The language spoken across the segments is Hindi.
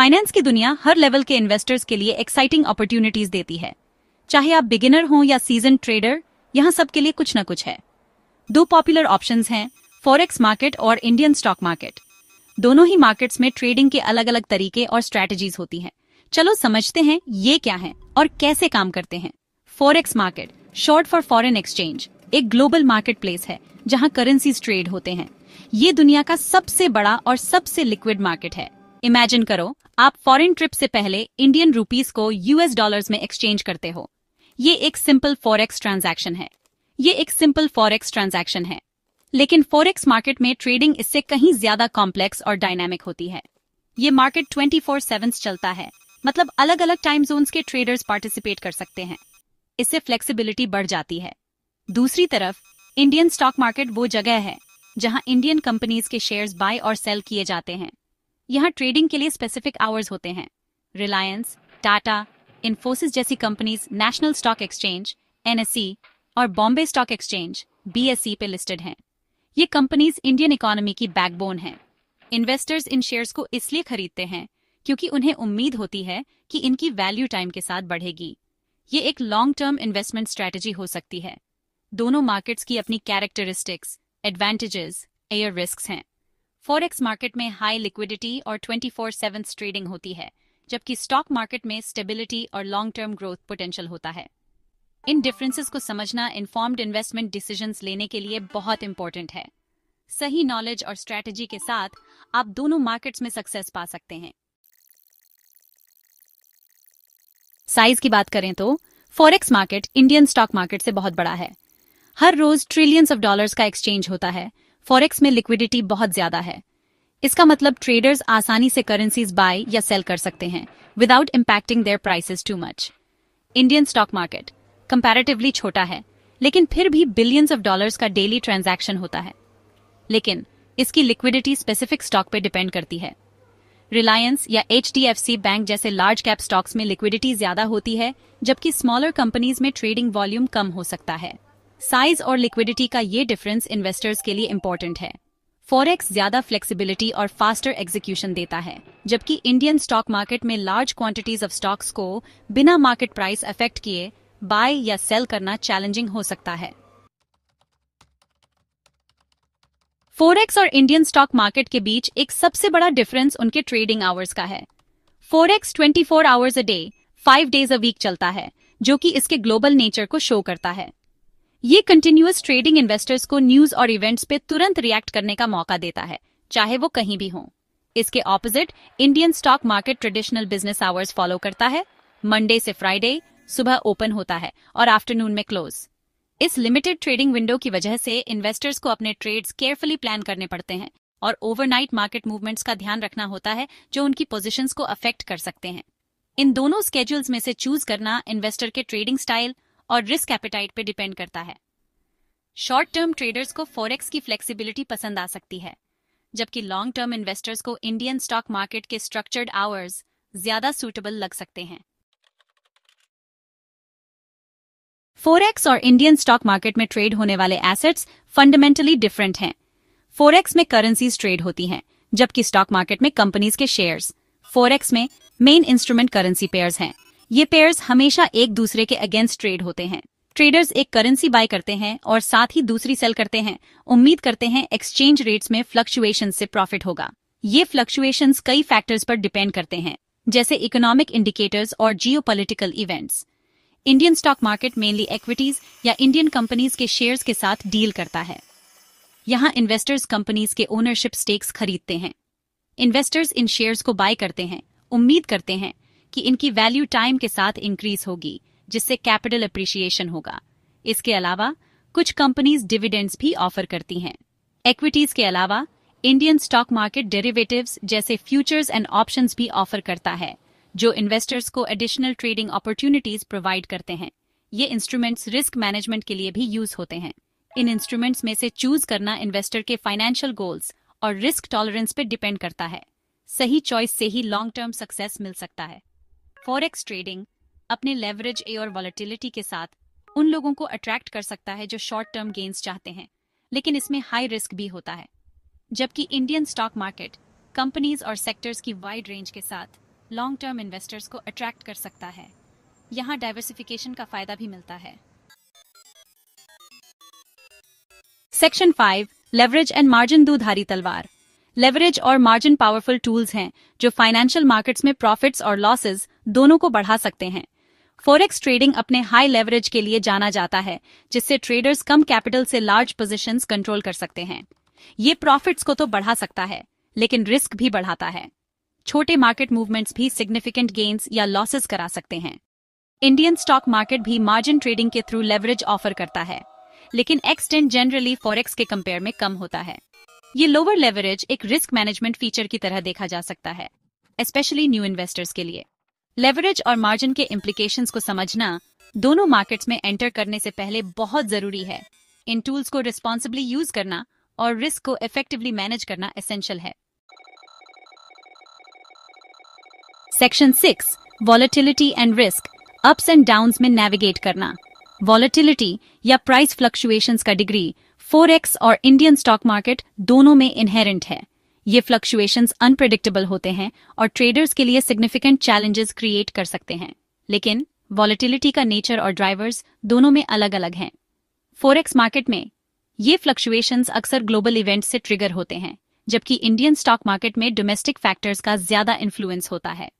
फाइनेंस की दुनिया हर लेवल के इन्वेस्टर्स के लिए एक्साइटिंग अपॉर्चुनिटीज देती है। चाहे आप बिगिनर हो या सीजन ट्रेडर, यहाँ सबके लिए कुछ न कुछ है। दो पॉपुलर ऑप्शंस हैं, फॉरेक्स मार्केट और इंडियन स्टॉक मार्केट। दोनों ही मार्केट्स में ट्रेडिंग के अलग अलग तरीके और स्ट्रैटेजीज होती हैं। चलो समझते हैं ये क्या है और कैसे काम करते हैं। Forex market, short for foreign exchange, एक ग्लोबल मार्केट प्लेस है जहां करेंसीज ट्रेड होते हैं। ये दुनिया का सबसे बड़ा और सबसे लिक्विड मार्केट है। इमेजिन करो, आप फॉरेन ट्रिप से पहले इंडियन रुपीस को यूएस डॉलर्स में एक्सचेंज करते हो। ये एक सिंपल फॉरेक्स ट्रांजैक्शन है। लेकिन फॉरेक्स मार्केट में ट्रेडिंग इससे कहीं ज्यादा कॉम्प्लेक्स और डायनामिक होती है। ये मार्केट 24/7 चलता है, मतलब अलग अलग टाइम जोन्स के ट्रेडर्स पार्टिसिपेट कर सकते हैं। इससे फ्लेक्सिबिलिटी बढ़ जाती है। दूसरी तरफ इंडियन स्टॉक मार्केट वो जगह है जहां इंडियन कंपनीज के शेयर्स बाय और सेल किए जाते हैं। यहाँ ट्रेडिंग के लिए स्पेसिफिक आवर्स होते हैं। रिलायंस, टाटा, इन्फोसिस जैसी companies national stock exchange NSE और बॉम्बे स्टॉक एक्सचेंज बीएसई पे लिस्टेड हैं। ये कंपनीज इंडियन इकोनॉमी की बैकबोन हैं। इन्वेस्टर्स इन शेयर्स को इसलिए खरीदते हैं क्योंकि उन्हें उम्मीद होती है कि इनकी वैल्यू टाइम के साथ बढ़ेगी। ये एक लॉन्ग टर्म इन्वेस्टमेंट स्ट्रैटेजी हो सकती है। दोनों मार्केट्स की अपनी कैरेक्टरिस्टिक्स, एडवांटेजेस, एयर रिस्क्स हैं। फॉरेक्स मार्केट में हाई लिक्विडिटी और 24/7 ट्रेडिंग होती है, जबकि स्टॉक मार्केट में स्टेबिलिटी और लॉन्ग टर्म ग्रोथ पोटेंशियल होता है। इन डिफरेंसेस को समझना इन्फॉर्म्ड इन्वेस्टमेंट डिसीजंस लेने के लिए बहुत इंपॉर्टेंट है। सही नॉलेज और स्ट्रैटेजी के साथ आप दोनों मार्केट्स में सक्सेस पा सकते हैं। साइज की बात करें तो forex market Indian stock market से बहुत बड़ा है। हर रोज ट्रिलियंस ऑफ डॉलर्स का एक्सचेंज होता है। फॉरेक्स में लिक्विडिटी बहुत ज्यादा है। इसका मतलब ट्रेडर्स आसानी से करेंसीज बाय या सेल कर सकते हैं without impacting their prices too much. Indian stock market comparatively छोटा है, लेकिन फिर भी बिलियंस ऑफ डॉलर्स का डेली ट्रांजैक्शन होता है। लेकिन इसकी लिक्विडिटी स्पेसिफिक स्टॉक पे डिपेंड करती है। रिलायंस या एचडीएफसी बैंक जैसे लार्ज कैप स्टॉक्स में लिक्विडिटी ज्यादा होती है, जबकि स्मॉलर कंपनीज में ट्रेडिंग वॉल्यूम कम हो सकता है। साइज और लिक्विडिटी का ये डिफरेंस इन्वेस्टर्स के लिए इंपॉर्टेंट है। फॉरेक्स ज्यादा फ्लेक्सिबिलिटी और फास्टर एग्जीक्यूशन देता है, जबकि इंडियन स्टॉक मार्केट में लार्ज क्वांटिटीज ऑफ स्टॉक्स को बिना मार्केट प्राइस अफेक्ट किए बाय या सेल करना चैलेंजिंग हो सकता है। फॉरेक्स और इंडियन स्टॉक मार्केट के बीच एक सबसे बड़ा डिफरेंस उनके ट्रेडिंग आवर्स का है। Forex 24 hours a day, 5 days a week चलता है, जो कि इसके ग्लोबल नेचर को शो करता है। ये कंटिन्यूअस ट्रेडिंग इन्वेस्टर्स को न्यूज और इवेंट्स पे तुरंत रिएक्ट करने का मौका देता है, चाहे वो कहीं भी हो। इसके opposite Indian stock market traditional business hours follow करता है। मंडे से फ्राइडे सुबह ओपन होता है और आफ्टरनून में क्लोज। इस लिमिटेड ट्रेडिंग विंडो की वजह से इन्वेस्टर्स को अपने ट्रेड्स केयरफुली प्लान करने पड़ते हैं और ओवरनाइट मार्केट मूवमेंट्स का ध्यान रखना होता है, जो उनकी पोजीशंस को अफेक्ट कर सकते हैं। इन दोनों स्केड्यूल्स में से चूज करना इन्वेस्टर के ट्रेडिंग स्टाइल और रिस्क एपेटाइट पे डिपेंड करता है। शॉर्ट टर्म ट्रेडर्स को फॉरेक्स की फ्लेक्सिबिलिटी पसंद आ सकती है, जबकि लॉन्ग टर्म इन्वेस्टर्स को इंडियन स्टॉक मार्केट के स्ट्रक्चर्ड आवर्स ज्यादा सूटेबल लग सकते हैं। फॉरेक्स और इंडियन स्टॉक मार्केट में ट्रेड होने वाले एसेट्स फंडामेंटली डिफरेंट हैं। फॉरेक्स में करेंसीज ट्रेड होती हैं, जबकि स्टॉक मार्केट में कंपनीज के शेयर्स। फॉरेक्स में मेन इंस्ट्रूमेंट करेंसी पेयर्स हैं। ये पेयर्स हमेशा एक दूसरे के अगेंस्ट ट्रेड होते हैं। ट्रेडर्स एक करेंसी बाय करते हैं और साथ ही दूसरी सेल करते हैं, उम्मीद करते हैं एक्सचेंज रेट्स में फ्लक्चुएशन से प्रॉफिट होगा। ये फ्लक्चुएशंस कई फैक्टर्स पर डिपेंड करते हैं, जैसे इकोनॉमिक इंडिकेटर्स और geopolitical events. Indian stock market mainly equities या इंडियन कंपनीज के शेयर्स के साथ डील करता है। यहाँ इन्वेस्टर्स कंपनीज के ओनरशिप स्टेक्स खरीदते हैं। इन्वेस्टर्स इन शेयर्स को बाय करते हैं, उम्मीद करते हैं कि इनकी वैल्यू टाइम के साथ इंक्रीज होगी, जिससे कैपिटल अप्रिसिएशन होगा। इसके अलावा कुछ कंपनीज डिविडेंड्स भी ऑफर करती हैं। इक्विटीज के अलावा इंडियन स्टॉक मार्केट डेरिवेटिव्स जैसे फ्यूचर्स एंड ऑप्शंस भी ऑफर करता है, जो इन्वेस्टर्स को एडिशनल ट्रेडिंग अपॉर्चुनिटीज प्रोवाइड करते हैं। ये इंस्ट्रूमेंट्स रिस्क मैनेजमेंट के लिए भी यूज होते हैं। इन इंस्ट्रूमेंट्स में से चूज करना इन्वेस्टर के फाइनेंशियल गोल्स और रिस्क टॉलरेंस पे डिपेंड करता है। सही चॉइस से ही लॉन्ग टर्म सक्सेस मिल सकता है। फॉरेक्स ट्रेडिंग अपने लेवरेज और वॉलेटिलिटी के साथ उन लोगों को अट्रैक्ट कर सकता है जो शॉर्ट टर्म गेन्स चाहते हैं, लेकिन इसमें हाई रिस्क भी होता है। जबकि इंडियन स्टॉक मार्केट कंपनीज और सेक्टर्स की वाइड रेंज के साथ लॉन्ग टर्म इन्वेस्टर्स को अट्रैक्ट कर सकता है। यहाँ डाइवर्सिफिकेशन का फायदा भी मिलता है। सेक्शन 5, लेवरेज एंड मार्जिन दूधारी तलवार। लेवरेज और मार्जिन पावरफुल टूल्स हैं जो फाइनेंशियल मार्केट्स में प्रॉफिट्स और लॉसेस दोनों को बढ़ा सकते हैं। फॉरेक्स ट्रेडिंग अपने हाई लेवरेज के लिए जाना जाता है, जिससे ट्रेडर्स कम कैपिटल से लार्ज पोजीशंस कंट्रोल कर सकते हैं। ये प्रॉफिट्स को तो बढ़ा सकता है, लेकिन रिस्क भी बढ़ाता है। छोटे मार्केट मूवमेंट्स भी सिग्निफिकेंट गेन्स या लॉसेस करा सकते हैं। इंडियन स्टॉक मार्केट भी मार्जिन ट्रेडिंग के थ्रू लेवरेज ऑफर करता है, लेकिन एक्सटेंट जनरली फॉरेक्स के कंपेयर में कम होता है। ये लोअर लेवरेज एक रिस्क मैनेजमेंट फीचर की तरह देखा जा सकता है, स्पेशली न्यू इन्वेस्टर्स के लिए। लेवरेज और मार्जिन के इम्प्लीकेशंस को समझना दोनों मार्केट्स में एंटर करने से पहले बहुत जरूरी है। इन टूल्स को रिस्पॉन्सिबली यूज करना और रिस्क को इफेक्टिवली मैनेज करना एसेंशियल है। Section 6, volatility and risk, ups and downs में नेविगेट करना। वॉलेटिलिटी या प्राइस फ्लक्चुएशंस का डिग्री फॉरेक्स और इंडियन स्टॉक मार्केट दोनों में इनहेरेंट है। ये फ्लक्चुएशंस अनप्रेडिक्टेबल होते हैं और ट्रेडर्स के लिए सिग्निफिकेंट चैलेंजेस क्रिएट कर सकते हैं, लेकिन वॉलेटिलिटी का नेचर और ड्राइवर्स दोनों में अलग अलग हैं। फॉरेक्स मार्केट में ये फ्लक्चुएशंस अक्सर ग्लोबल इवेंट्स से ट्रिगर होते हैं, जबकि इंडियन स्टॉक मार्केट में डोमेस्टिक फैक्टर्स का ज्यादा इन्फ्लुएंस होता है।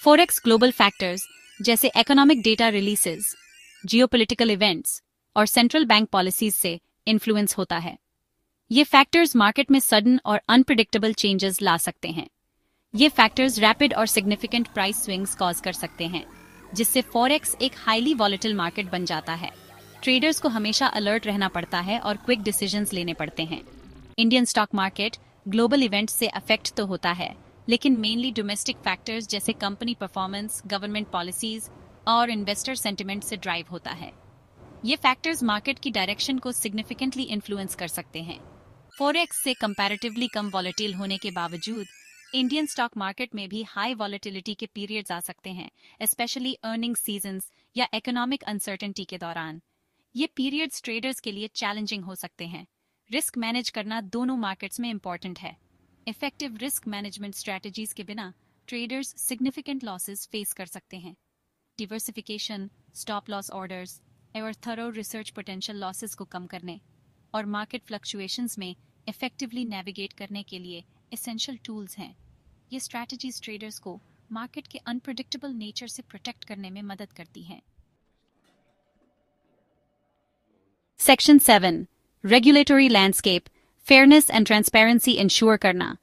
फॉरेक्स ग्लोबल फैक्टर्स जैसे economic data releases, geopolitical events और सेंट्रल बैंक पॉलिसीज से इन्फ्लुएंस होता है। ये फैक्टर्स मार्केट में सडन और अनप्रिडिक्टेबल चेंजेस ला सकते हैं। ये फैक्टर्स रैपिड और सिग्निफिकेंट प्राइस स्विंग्स कॉज कर सकते हैं, जिससे फॉरेक्स एक हाईली वॉलेटिल मार्केट बन जाता है। ट्रेडर्स को हमेशा अलर्ट रहना पड़ता है और क्विक डिसीजंस लेने पड़ते हैं। Indian stock market global events से अफेक्ट तो होता है, लेकिन मेनली डोमेस्टिक फैक्टर्स जैसे कंपनी परफॉर्मेंस, गवर्नमेंट पॉलिसीज और इन्वेस्टर सेंटिमेंट से ड्राइव होता है। ये फैक्टर्स मार्केट की डायरेक्शन को सिग्निफिकेंटली इन्फ्लुएंस कर सकते हैं। फॉरेक्स से कंपैरेटिवली कम वॉलेटिल होने के बावजूद इंडियन स्टॉक मार्केट में भी हाई वॉलेटिलिटी के पीरियड्स आ सकते हैं, स्पेशली अर्निंग सीजन्स या इकोनॉमिक अनसर्टेनिटी के दौरान। ये पीरियड्स ट्रेडर्स के लिए चैलेंजिंग हो सकते हैं। रिस्क मैनेज करना दोनों मार्केट्स में इंपॉर्टेंट है। इफेक्टिव रिस्क मैनेजमेंट स्ट्रेटजीज के बिना ट्रेडर्स सिग्निफिकेंट लॉसेस फेस कर सकते हैं। डिवर्सिफिकेशन, स्टॉप लॉस ऑर्डर्स और थरो रिसर्च पोटेंशियल लॉसेस को कम करने और मार्केट फ्लक्चुएशंस में इफेक्टिवली नेविगेट करने के लिए एसेंशियल टूल्स हैं। ये स्ट्रैटेजीज ट्रेडर्स को मार्केट के अनप्रेडिक्टेबल नेचर से प्रोटेक्ट करने में मदद करती हैं। Section 7, regulatory landscape, fairness and transparency ensure करना।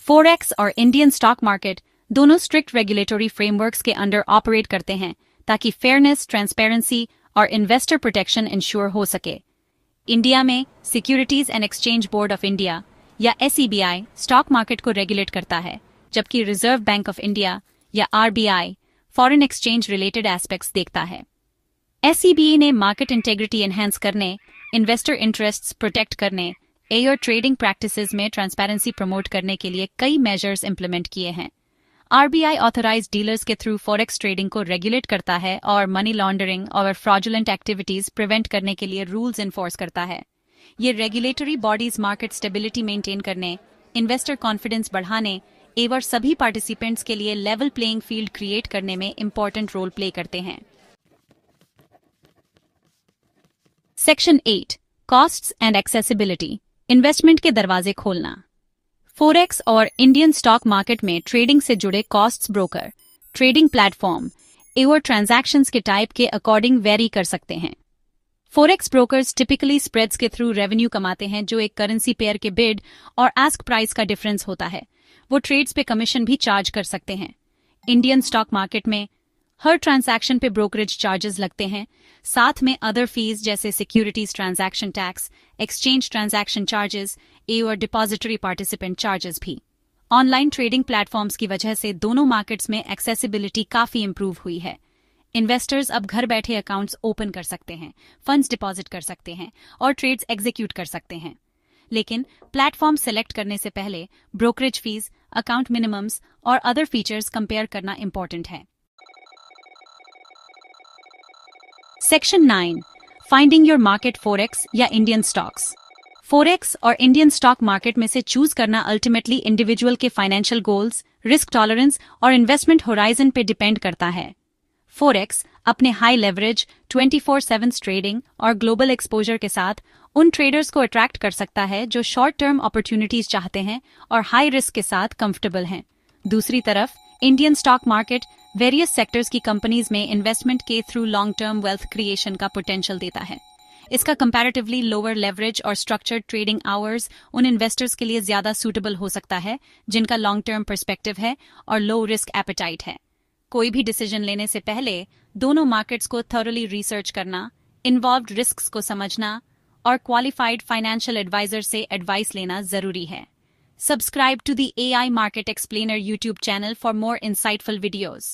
फॉरेक्स और इंडियन स्टॉक मार्केट दोनों स्ट्रिक्ट रेगुलेटरी फ्रेमवर्क्स के अंडर ऑपरेट करते हैं ताकि फेयरनेस, ट्रांसपेरेंसी और इन्वेस्टर प्रोटेक्शन इंश्योर हो सके। इंडिया में securities and exchange board of India या SEBI स्टॉक मार्केट को रेगुलेट करता है, जबकि रिजर्व बैंक ऑफ इंडिया या RBI foreign exchange related aspects देखता है। SEBI ने मार्केट इंटेग्रिटी एनहांस करने, इन्वेस्टर इंटरेस्ट्स प्रोटेक्ट करने और ट्रेडिंग प्रैक्टिसेस में ट्रांसपेरेंसी प्रमोट करने के लिए कई मेजर्स इंप्लीमेंट किए हैं। RBI ऑथराइज्ड डीलर्स के थ्रू फॉरेक्स ट्रेडिंग को रेगुलेट करता है और मनी लॉन्ड्रिंग और फ्रॉडुलेंट एक्टिविटीज प्रिवेंट करने के लिए रूल्स इन्फोर्स करता है। ये regulatory bodies market stability maintain करने, इन्वेस्टर कॉन्फिडेंस बढ़ाने एवं सभी पार्टिसिपेंट्स के लिए लेवल प्लेइंग फील्ड क्रिएट करने में इंपॉर्टेंट रोल प्ले करते हैं। Section 8, costs and accessibility, investment के दरवाजे खोलना। फॉरेक्स और इंडियन स्टॉक मार्केट में ट्रेडिंग से जुड़े कॉस्ट्स ब्रोकर, ट्रेडिंग प्लेटफॉर्म और ट्रांजैक्शंस के टाइप के अकॉर्डिंग वेरी कर सकते हैं। फॉरेक्स ब्रोकर्स टिपिकली स्प्रेड्स के थ्रू रेवेन्यू कमाते हैं, जो एक करेंसी पेयर के बिड और आस्क प्राइस का डिफरेंस होता है। वो ट्रेड्स पे कमीशन भी चार्ज कर सकते हैं। इंडियन स्टॉक मार्केट में हर ट्रांजैक्शन पे ब्रोकरेज चार्जेस लगते हैं, साथ में अदर फीस जैसे securities transaction tax, exchange transaction charges और डिपॉजिटरी पार्टिसिपेंट चार्जेस भी। ऑनलाइन ट्रेडिंग प्लेटफॉर्म्स की वजह से दोनों मार्केट्स में एक्सेसिबिलिटी काफी इंप्रूव हुई है। इन्वेस्टर्स अब घर बैठे अकाउंट्स ओपन कर सकते हैं, फंड्स डिपॉजिट कर सकते हैं और ट्रेड्स एग्जीक्यूट कर सकते हैं। लेकिन प्लेटफॉर्म सेलेक्ट करने से पहले ब्रोकरेज फीस, अकाउंट मिनिमम्स और अदर फीचर्स कंपेयर करना इंपॉर्टेंट है। Section 9, finding your market forex या इंडियन स्टॉक्स। फोरेक्स और इंडियन स्टॉक मार्केट में से चूज करना अल्टीमेटली इंडिविजुअल के फाइनेंशियल गोल्स, रिस्क टॉलरेंस और इन्वेस्टमेंट होराइजन पे डिपेंड करता है। फोरेक्स अपने हाई लेवरेज 24/7 ट्रेडिंग और ग्लोबल एक्सपोजर के साथ उन ट्रेडर्स को अट्रैक्ट कर सकता है जो शॉर्ट टर्म अपॉर्चुनिटीज चाहते हैं और हाई रिस्क के साथ कंफर्टेबल हैं। दूसरी तरफ Indian stock market various sectors की कंपनीज में इन्वेस्टमेंट के through long term wealth creation का पोटेंशियल देता है। इसका कंपैरेटिवली लोअर लेवरेज और स्ट्रक्चर्ड ट्रेडिंग आवर्स उन इन्वेस्टर्स के लिए ज्यादा सूटेबल हो सकता है जिनका लॉन्ग टर्म पर्सपेक्टिव है और लो रिस्क एपेटाइट है। कोई भी डिसीजन लेने से पहले दोनों मार्केट्स को थॉरली रिसर्च करना, इन्वॉल्व्ड रिस्क्स को समझना और क्वालिफाइड फाइनेंशियल एडवाइजर से एडवाइस लेना जरूरी है। Subscribe to the AI Market Explainer YouTube channel for more insightful videos.